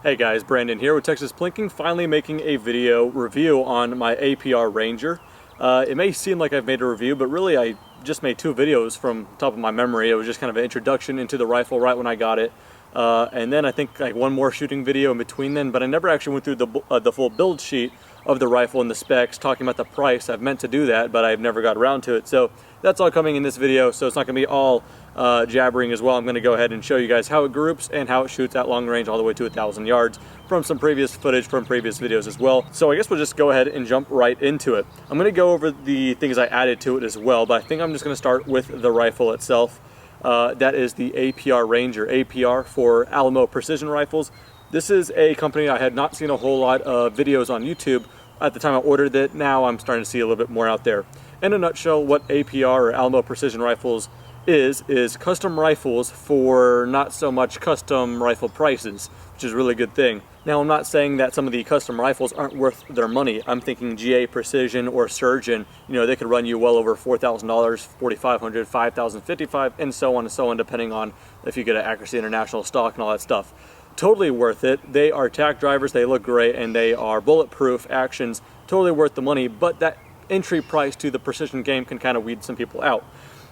Hey guys, Brandon here with Texas Plinking, finally making a video review on my APR Ranger. It may seem like I've made a review, but really I just made two videos from the top of my memory. It was just kind of an introduction into the rifle right when I got it. And then I think like one more shooting video in between then, but I never actually went through the full build sheet of the rifle and the specs, talking about the price. I've meant to do that, but I've never got around to it. So that's all coming in this video, so it's not going to be all jabbering as well. I'm going to go ahead and show you guys how it groups and how it shoots at long range all the way to 1,000 yards from some previous footage from previous videos as well. So I guess we'll just go ahead and jump right into it. I'm going to go over the things I added to it as well, but I think I'm just going to start with the rifle itself. That is the APR Ranger, APR for Alamo Precision Rifles. This is a company I had not seen a whole lot of videos on YouTube at the time I ordered it. Now I'm starting to see a little bit more out there. In a nutshell, what APR or Alamo Precision Rifles is custom rifles for not so much custom rifle prices, which is a really good thing. Now, I'm not saying that some of the custom rifles aren't worth their money. I'm thinking GA Precision or Surgeon, you know, they could run you well over $4,000, $4,500, $5,000, $55,000, and so on, depending on if you get an Accuracy International stock and all that stuff. Totally worth it. They are tack drivers, they look great, and they are bulletproof actions, totally worth the money, but that entry price to the precision game can kind of weed some people out.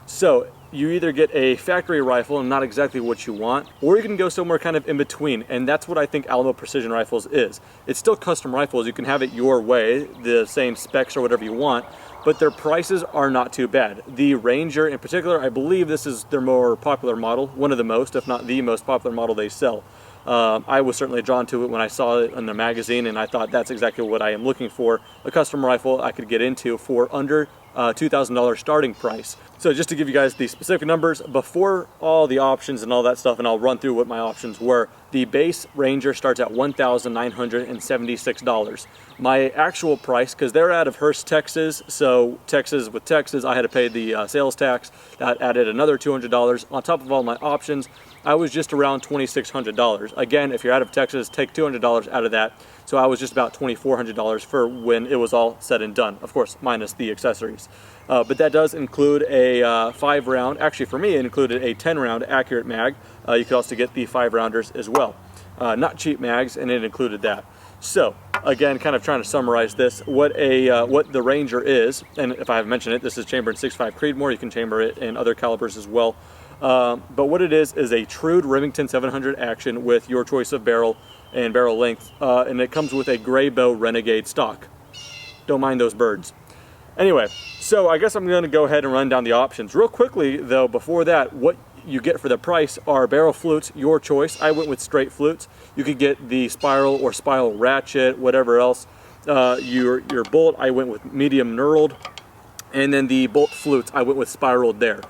So you either get a factory rifle and not exactly what you want, or you can go somewhere kind of in between, and that's what I think Alamo Precision Rifles is. It's still custom rifles, you can have it your way, the same specs or whatever you want, but their prices are not too bad. The Ranger in particular, I believe this is their more popular model, one of the most, if not the most popular model they sell. I was certainly drawn to it when I saw it in the magazine, and I thought that's exactly what I am looking for, a custom rifle I could get into for under $2,000 starting price. So just to give you guys the specific numbers, before all the options and all that stuff, and I'll run through what my options were, the base Ranger starts at $1,976. My actual price, because they're out of Hurst, Texas, so Texas with Texas, I had to pay the sales tax. That added another $200. On top of all my options, I was just around $2,600. Again, if you're out of Texas, take $200 out of that. So I was just about $2,400 for when it was all said and done. Of course, minus the accessories. But that does include a 5-round, actually for me it included a 10-round accurate mag. You could also get the 5-rounders as well. Not cheap mags, and it included that. So again, kind of trying to summarize this, what the Ranger is, and if I haven't mentioned it, this is chambered in 6.5 Creedmoor. You can chamber it in other calibers as well. But what it is a Trude Remington 700 action with your choice of barrel and barrel length, and it comes with a gray bow Renegade stock. Don't mind those birds. Anyway, so I guess I'm going to go ahead and run down the options. Real quickly though, before that, what you get for the price are barrel flutes, your choice. I went with straight flutes. You could get the spiral or spiral ratchet, whatever else. Your bolt, I went with medium knurled, and then the bolt flutes, I went with spiraled there.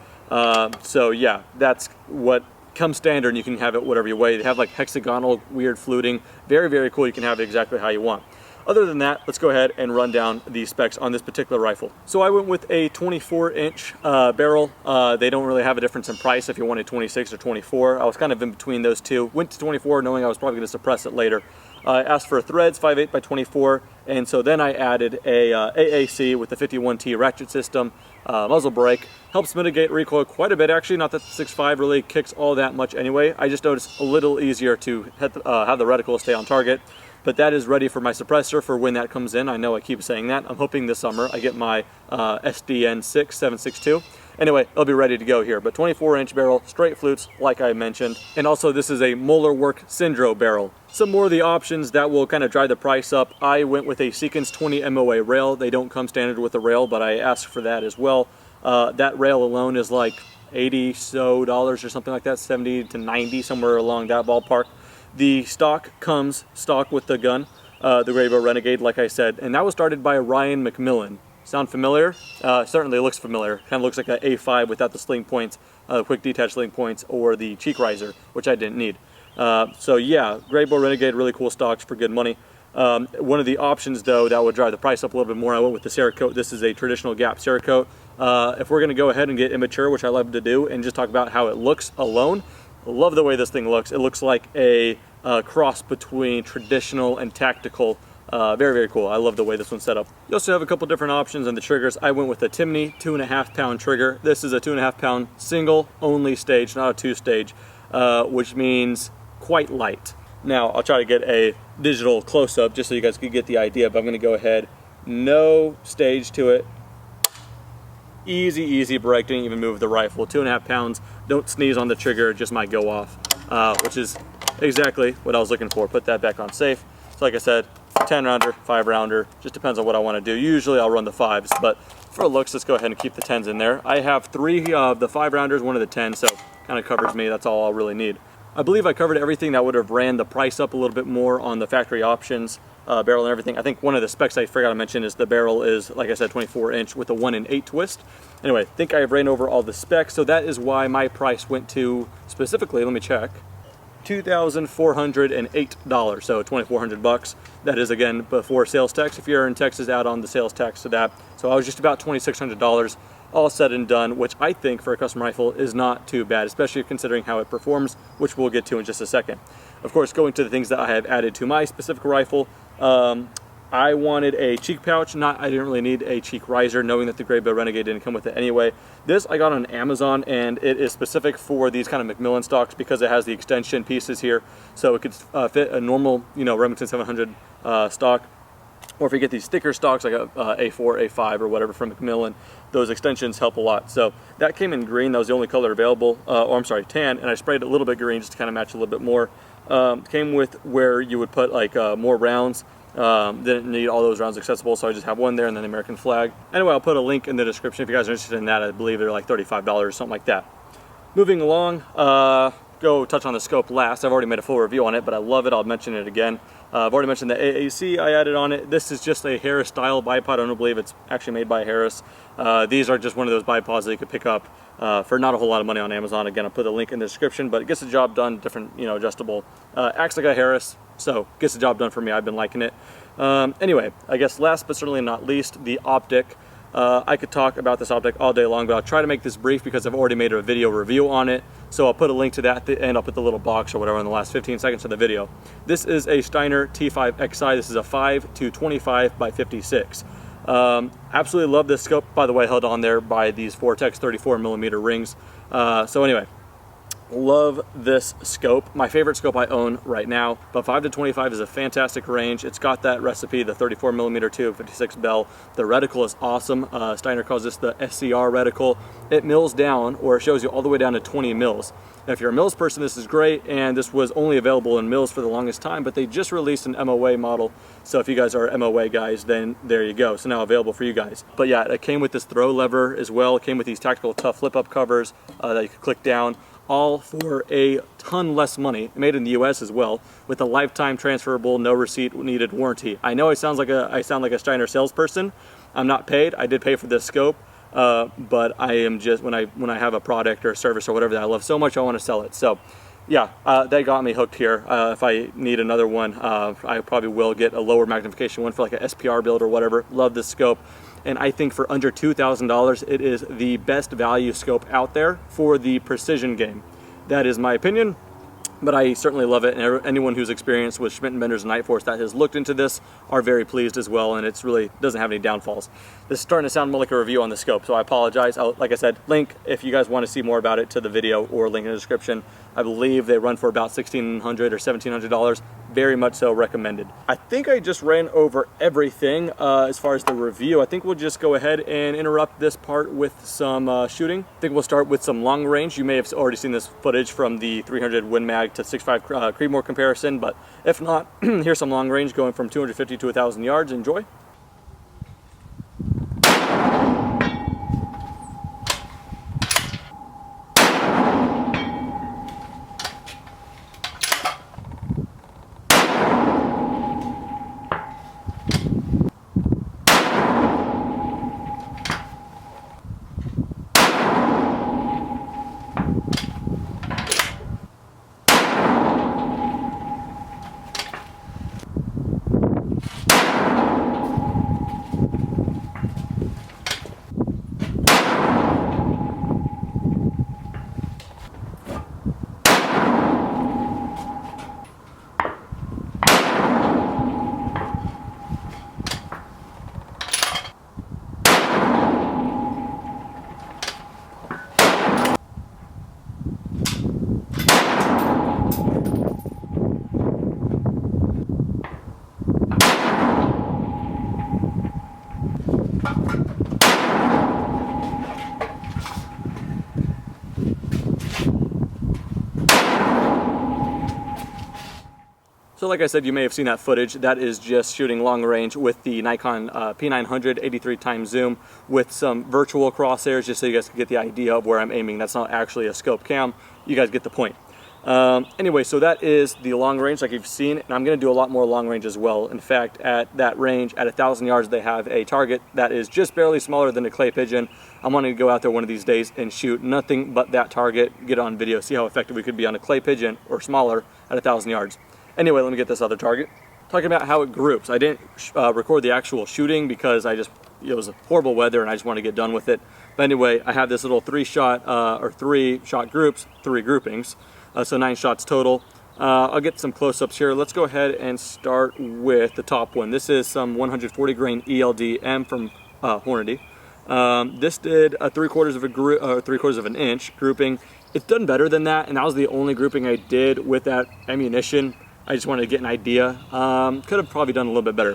So yeah, that's what comes standard, and you can have it whatever you way. They have like hexagonal weird fluting, very, very cool. You can have it exactly how you want. Other than that, let's go ahead and run down the specs on this particular rifle. So I went with a 24-inch barrel. They don't really have a difference in price if you wanted 26 or 24. I was kind of in between those two. Went to 24 knowing I was probably going to suppress it later. I asked for threads, 5/8 by 24, and so then I added a AAC with the 51T ratchet system, muzzle brake. Helps mitigate recoil quite a bit actually, not that the 6.5 really kicks all that much anyway. I just noticed a little easier to have the reticle stay on target. But that is ready for my suppressor for when that comes in. I know I keep saying that. I'm hoping this summer I get my SDN6 762. Anyway, it'll be ready to go here. But 24-inch barrel, straight flutes, like I mentioned. And also this is a Moeller Work Syndro barrel. Some more of the options that will kind of drive the price up. I went with a Sequence 20 MOA rail. They don't come standard with a rail, but I asked for that as well. That rail alone is like $80 or something like that, 70 to 90, somewhere along that ballpark. The stock comes stock with the gun, the Gray Bow Renegade, like I said, and that was started by Ryan McMillan. Sound familiar? Certainly looks familiar. Kind of looks like an A5 without the sling points, quick detach sling points, or the cheek riser, which I didn't need. So yeah, Gray Bow Renegade, really cool stocks for good money. One of the options though that would drive the price up a little bit more, I went with the Cerakote. This is a traditional gap Cerakote. If we're going to go ahead and get immature, which I love to do, and just talk about how it looks alone, I love the way this thing looks. It looks like a cross between traditional and tactical. Very, very cool. I love the way this one's set up. You also have a couple different options on the triggers. I went with a Timney 2.5 pound trigger. This is a 2.5 pound single only stage, not a 2-stage, which means quite light. Now I'll try to get a digital close-up just so you guys can get the idea, but I'm gonna go ahead, no stage to it. Easy break, didn't even move the rifle. 2.5 pounds, don't sneeze on the trigger, it just might go off, which is exactly what I was looking for. Put that back on safe. So like I said, 10 rounder, 5 rounder, just depends on what I want to do. Usually I'll run the 5s, but for looks, let's go ahead and keep the 10s in there. I have 3 of the 5 rounders, 1 of the 10s, so kind of covers me. That's all I'll really need. I believe I covered everything that would have ran the price up a little bit more on the factory options, barrel and everything. I think one of the specs I forgot to mention is the barrel is, like I said, 24-inch with a 1 in 8 twist. Anyway, I think I have ran over all the specs, so that is why my price went to, specifically, let me check, $2,408, so 2,400 bucks. That is, again, before sales tax. If you're in Texas, add on the sales tax to that. So I was just about $2,600 all said and done, which I think for a custom rifle is not too bad, especially considering how it performs, which we'll get to in just a second. Of course, going to the things that I have added to my specific rifle, I wanted a cheek pouch. I didn't really need a cheek riser, knowing that the Grey Bill Renegade didn't come with it anyway. This I got on Amazon, and it is specific for these kind of Macmillan stocks because it has the extension pieces here, so it could fit a normal, Remington 700 stock. Or if you get these thicker stocks like a A4, A5, or whatever from Macmillan, those extensions help a lot. So that came in green. That was the only color available. Or I'm sorry, tan. And I sprayed it a little bit green just to kind of match a little bit more. Came with where you would put like more rounds. Didn't need all those rounds accessible, so I just have one there and then the American flag. Anyway, I'll put a link in the description if you guys are interested in that. I believe they're like $35 or something like that. Moving along, go touch on the scope last. I've already made a full review on it, but I love it. I'll mention it again. I've already mentioned the AAC I added on it. This is just a Harris style bipod. I don't believe it's actually made by Harris. These are just one of those bipods that you could pick up for not a whole lot of money on Amazon. Again, I'll put the link in the description, but it gets the job done. Different, adjustable. Acts like a Harris, so gets the job done for me. I've been liking it. Anyway, I guess last but certainly not least, the optic. I could talk about this optic all day long, but I'll try to make this brief because I've already made a video review on it. So I'll put a link to that and I'll put the little box or whatever in the last 15 seconds of the video. This is a Steiner T5XI. This is a 5-25 by 56. Absolutely love this scope, by the way, held on there by these Vortex 34mm rings. So anyway, love this scope. My favorite scope I own right now, but 5-25 is a fantastic range. It's got that recipe, the 34mm tube, 56 bell. The reticle is awesome. Steiner calls this the SCR reticle. It mills down, or it shows you all the way down to 20 mils. Now, if you're a Mills person, this is great, and this was only available in Mills for the longest time, but they just released an MOA model. So if you guys are MOA guys, then there you go. So now available for you guys. But yeah, it came with this throw lever as well. It came with these tactical tough flip-up covers that you could click down, all for a ton less money, made in the US as well, with a lifetime transferable, no receipt needed warranty. I know I sound like a Steiner salesperson. I'm not paid. I did pay for this scope. But I am just, when I have a product or a service or whatever that I love so much, I want to sell it. So yeah, they got me hooked here. If I need another one, I probably will get a lower magnification one for like an SPR build or whatever. Love this scope. And I think for under $2,000, it is the best value scope out there for the precision game. That is my opinion. But I certainly love it, and anyone who's experienced with Schmidt & Bender's Night Force that has looked into this are very pleased as well, and it's really doesn't have any downfalls. This is starting to sound more like a review on the scope, so I apologize. Like I said, link if you guys want to see more about it to the video, or link in the description. I believe they run for about $1,600 or $1,700. Very much so recommended. I think I just ran over everything as far as the review. I think we'll just go ahead and interrupt this part with some shooting. I think we'll start with some long range. You may have already seen this footage from the 300 Win Mag to 6.5 Creedmoor comparison, but if not, here's some long range going from 250 to 1,000 yards. Enjoy. So like I said, you may have seen that footage. That is just shooting long range with the Nikon P900 83x zoom with some virtual crosshairs, just so you guys can get the idea of where I'm aiming. That's not actually a scope cam. You guys get the point. Anyway, so that is the long range like you've seen, and I'm going to do a lot more long range as well. In fact, at that range, at 1,000 yards, they have a target that is just barely smaller than a clay pigeon. I'm wanting to go out there one of these days and shoot nothing but that target, get it on video, see how effective we could be on a clay pigeon or smaller at 1,000 yards. Anyway, let me get this other target. Talking about how it groups. I didn't record the actual shooting because it was horrible weather and I just wanted to get done with it. But anyway, I have this little three shot groups, 3 groupings. So 9 shots total. I'll get some close-ups here. Let's go ahead and start with the top one. This is some 140 grain eld-m from Hornady. This did a 3/4 of an inch grouping. It's done better than that, and that was the only grouping I did with that ammunition. I just wanted to get an idea. Could have probably done a little bit better.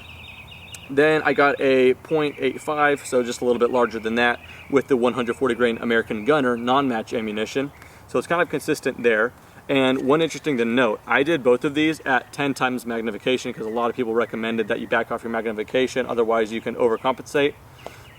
Then I got a .85, so just a little bit larger than that, with the 140 grain American Gunner non-match ammunition. So it's kind of consistent there. And one interesting to note, I did both of these at 10 times magnification because a lot of people recommended that you back off your magnification, otherwise you can overcompensate.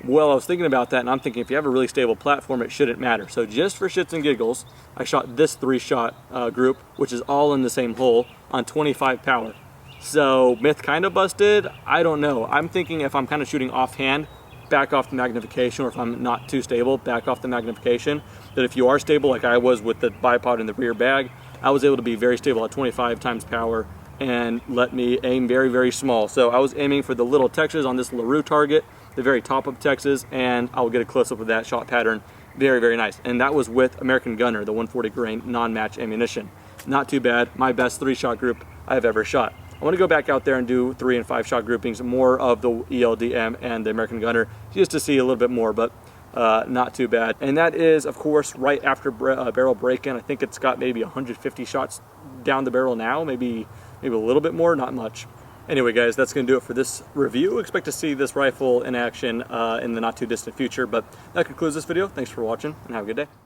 Well, I was thinking about that, and I'm thinking if you have a really stable platform, it shouldn't matter. So just for shits and giggles, I shot this 3-shot group, which is all in the same hole, on 25 power. So myth kind of busted, I don't know. I'm thinking if I'm kind of shooting offhand, back off the magnification, or if I'm not too stable, back off the magnification. That if you are stable like I was with the bipod in the rear bag, I was able to be very stable at 25 times power and let me aim very, very small. So I was aiming for the little Texas on this LaRue target, the very top of Texas, and I'll get a close-up of that shot pattern. Very, very nice. And that was with American Gunner, the 140 grain non-match ammunition. Not too bad. My best 3-shot group I've ever shot. I want to go back out there and do 3- and 5-shot groupings, more of the eld-m and the American Gunner, just to see a little bit more, but not too bad. And that is, of course, right after barrel break-in. I think it's got maybe 150 shots down the barrel now, maybe a little bit more, not much. Anyway, guys, that's going to do it for this review. Expect to see this rifle in action in the not too distant future, but that concludes this video. Thanks for watching, and have a good day.